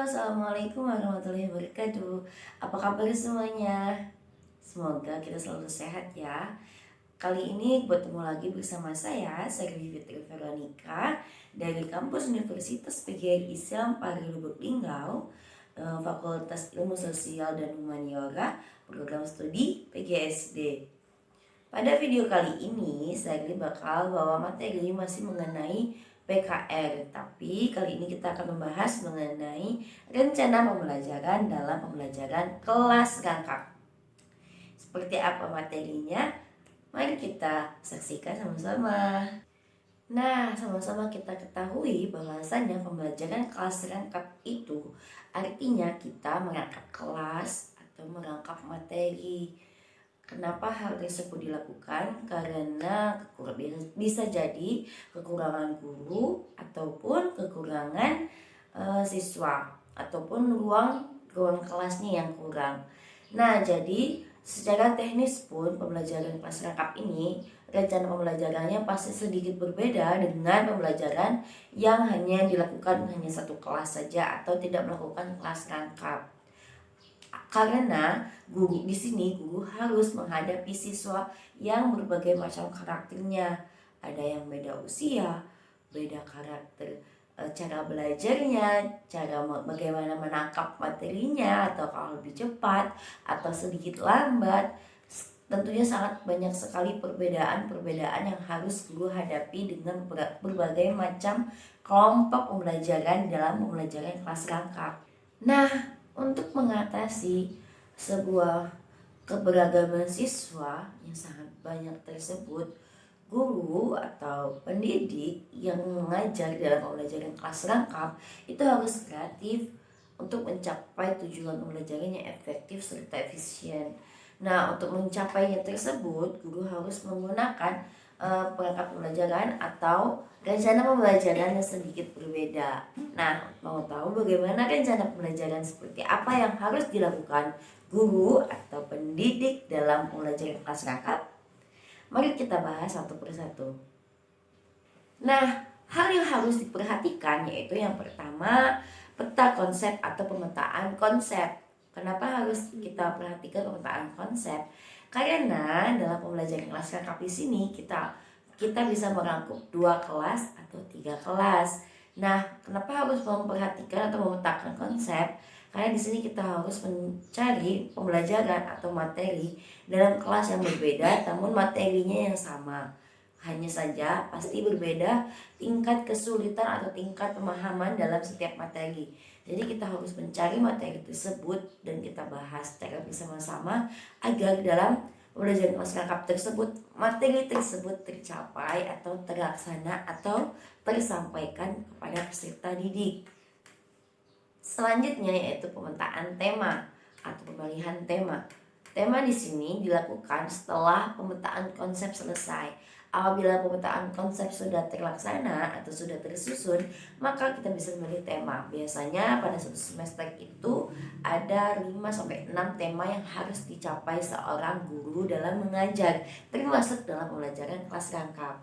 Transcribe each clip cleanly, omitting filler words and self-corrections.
Assalamualaikum warahmatullahi wabarakatuh. Apa kabar semuanya? Semoga kita selalu sehat ya. Kali ini bertemu lagi bersama saya Fitri Veronica dari kampus Universitas PGRI Islam Pari Lubuk Linggau, Fakultas Ilmu Sosial dan Humaniora, program studi PGSD. Pada video kali ini saya bakal bawa materi masih mengenai PKR, tapi kali ini kita akan membahas mengenai rencana pembelajaran dalam pembelajaran kelas kakak. Seperti apa materinya? Mari kita saksikan sama-sama. Nah, sama-sama kita ketahui bahwasannya pembelajaran kelas rangkap itu artinya kita merangkap kelas atau merangkap materi. Kenapa hal tersebut dilakukan? Karena bisa jadi kekurangan guru ataupun kekurangan siswa ataupun ruang kelasnya yang kurang. Nah, jadi secara teknis pun pembelajaran kelas rangkap ini rencana pembelajarannya pasti sedikit berbeda dengan pembelajaran yang hanya dilakukan hanya satu kelas saja atau tidak melakukan kelas rangkap. Karena guru di sini harus menghadapi siswa yang berbagai macam karakternya. Ada yang beda usia, beda karakter, cara belajarnya, cara bagaimana menangkap materinya, atau kalau lebih cepat atau sedikit lambat. Tentunya sangat banyak sekali perbedaan-perbedaan yang harus guru hadapi dengan berbagai macam kelompok pembelajaran dalam pembelajaran kelas rangkap. Nah, untuk mengatasi sebuah keberagaman siswa yang sangat banyak tersebut, guru atau pendidik yang mengajar dalam pembelajaran kelas rangkap itu harus kreatif untuk mencapai tujuan pembelajaran yang efektif serta efisien. Nah, untuk mencapainya tersebut, guru harus menggunakan perangkat pembelajaran atau rencana pembelajaran yang sedikit berbeda. Nah, mau tahu bagaimana rencana pembelajaran seperti apa yang harus dilakukan guru atau pendidik dalam pembelajaran kelas rangkap? Mari kita bahas satu persatu. Nah, hal yang harus diperhatikan yaitu yang pertama, peta konsep atau pemetaan konsep. Kenapa harus kita perhatikan pemetaan konsep? Karena dalam pembelajaran kelas rangkap di sini kita bisa merangkup 2 kelas atau 3 kelas. Nah, kenapa harus memperhatikan atau memetakan konsep? Karena di sini kita harus mencari pembelajaran atau materi dalam kelas yang berbeda, namun materinya yang sama. Hanya saja pasti berbeda tingkat kesulitan atau tingkat pemahaman dalam setiap materi. Jadi kita harus mencari materi tersebut dan kita bahas secara bersama-sama agar dalam pembelajaran kelas rangkap tersebut materi tersebut tercapai atau terlaksana atau tersampaikan kepada peserta didik. Selanjutnya yaitu pemetaan tema atau pemilihan tema. Tema di sini dilakukan setelah pemetaan konsep selesai. Apabila pemetaan konsep sudah terlaksana atau sudah tersusun, maka kita bisa memilih tema. Biasanya pada satu semester itu ada 5-6 tema yang harus dicapai seorang guru dalam mengajar, termasuk dalam pembelajaran kelas rangkap.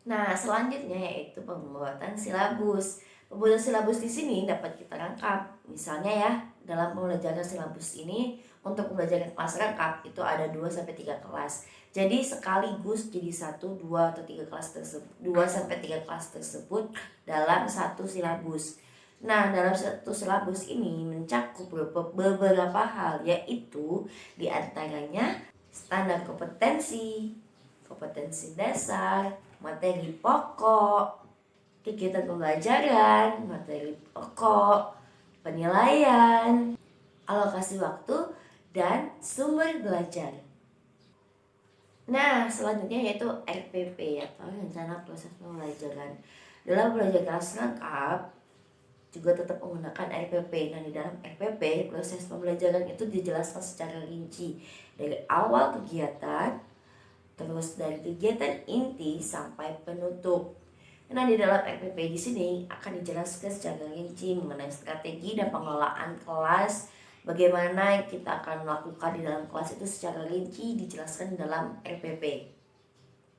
Nah, selanjutnya yaitu pembuatan silabus. Pembuatan silabus di sini dapat kita rangkap. Misalnya ya, dalam pembelajaran silabus ini untuk pembelajaran kelas rangkap itu ada 2-3 kelas. Jadi sekaligus jadi 1, 2 atau 3 kelas tersebut, 2-3 kelas tersebut dalam satu silabus. Nah, dalam satu silabus ini mencakup beberapa hal, yaitu diantaranya standar kompetensi, kompetensi dasar, materi pokok, kegiatan pembelajaran, materi pokok, penilaian, alokasi waktu, dan sumber belajar. Nah, selanjutnya yaitu RPP atau rencana proses pembelajaran. Dalam pembelajaran kelas rangkap juga tetap menggunakan RPP. Nah, di dalam RPP proses pembelajaran itu dijelaskan secara rinci dari awal kegiatan, terus dari kegiatan inti sampai penutup. Nah, di dalam RPP di sini akan dijelaskan secara rinci mengenai strategi dan pengelolaan kelas. Bagaimana yang kita akan melakukan di dalam kelas itu secara rinci dijelaskan dalam RPP.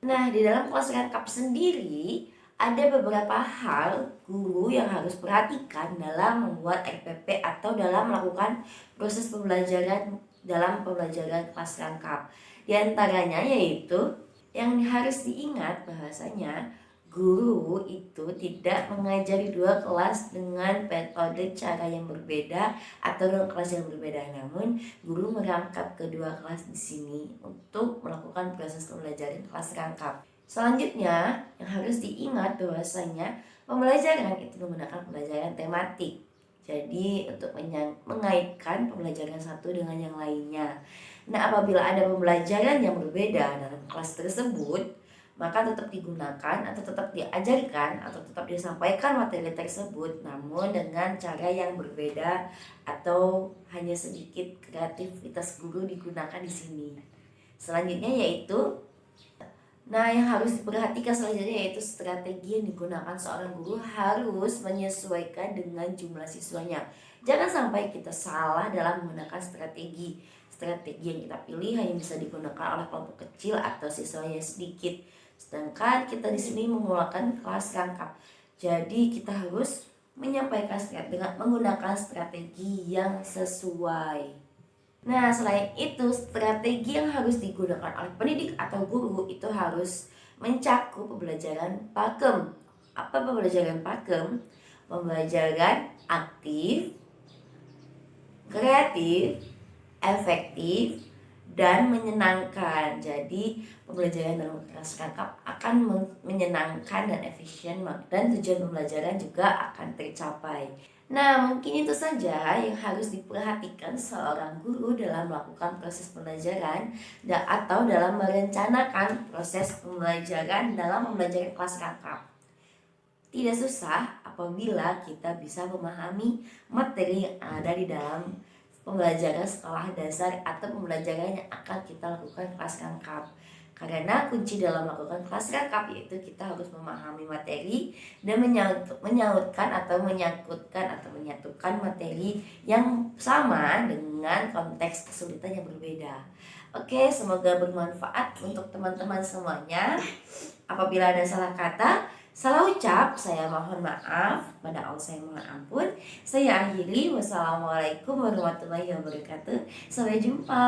Nah, di dalam kelas rangkap sendiri ada beberapa hal guru yang harus perhatikan dalam membuat RPP atau dalam melakukan proses pembelajaran dalam pembelajaran kelas rangkap. Di antaranya yaitu yang harus diingat bahwasanya guru itu tidak mengajari dua kelas dengan metode cara yang berbeda atau dengan kelas yang berbeda. Namun guru merangkap kedua kelas di sini untuk melakukan proses pembelajaran kelas rangkap. Selanjutnya yang harus diingat bahwasanya pembelajaran itu menggunakan pembelajaran tematik. Jadi untuk mengaitkan pembelajaran satu dengan yang lainnya. Nah, apabila ada pembelajaran yang berbeda dalam kelas tersebut, maka tetap digunakan atau tetap diajarkan atau tetap disampaikan materi tersebut, namun dengan cara yang berbeda atau hanya sedikit kreativitas guru digunakan di sini. Selanjutnya yaitu yang harus diperhatikan selanjutnya yaitu strategi yang digunakan seorang guru harus menyesuaikan dengan jumlah siswanya. Jangan sampai kita salah dalam menggunakan strategi. Strategi yang kita pilih hanya bisa digunakan oleh kelompok kecil atau siswanya sedikit. Sedangkan kita di sini menggunakan kelas rangkap. Jadi kita harus menyampaikan dengan menggunakan strategi yang sesuai. Nah, selain itu, strategi yang harus digunakan oleh pendidik atau guru itu harus mencakup pembelajaran pakem. Apa pembelajaran pakem? Pembelajaran aktif, kreatif, efektif, dan menyenangkan. Jadi, pembelajaran dalam kelas rangkap akan menyenangkan dan efisien, dan tujuan pembelajaran juga akan tercapai. Nah, mungkin itu saja yang harus diperhatikan seorang guru dalam melakukan proses pembelajaran atau dalam merencanakan proses pembelajaran dalam pembelajaran kelas rangkap. Tidak susah apabila kita bisa memahami materi yang ada di dalam pembelajaran sekolah dasar atau pembelajaran yang akan kita lakukan kelas rangkap. Karena kunci dalam melakukan kelas rangkap yaitu kita harus memahami materi dan menyangkutkan atau menyatukan materi yang sama dengan konteks kesulitan yang berbeda. Oke, semoga bermanfaat untuk teman-teman semuanya. Apabila ada salah kata, salah ucap, saya mohon maaf. Pada Allah saya mohon ampun. Saya akhiri. Wassalamualaikum warahmatullahi wabarakatuh. Sampai jumpa.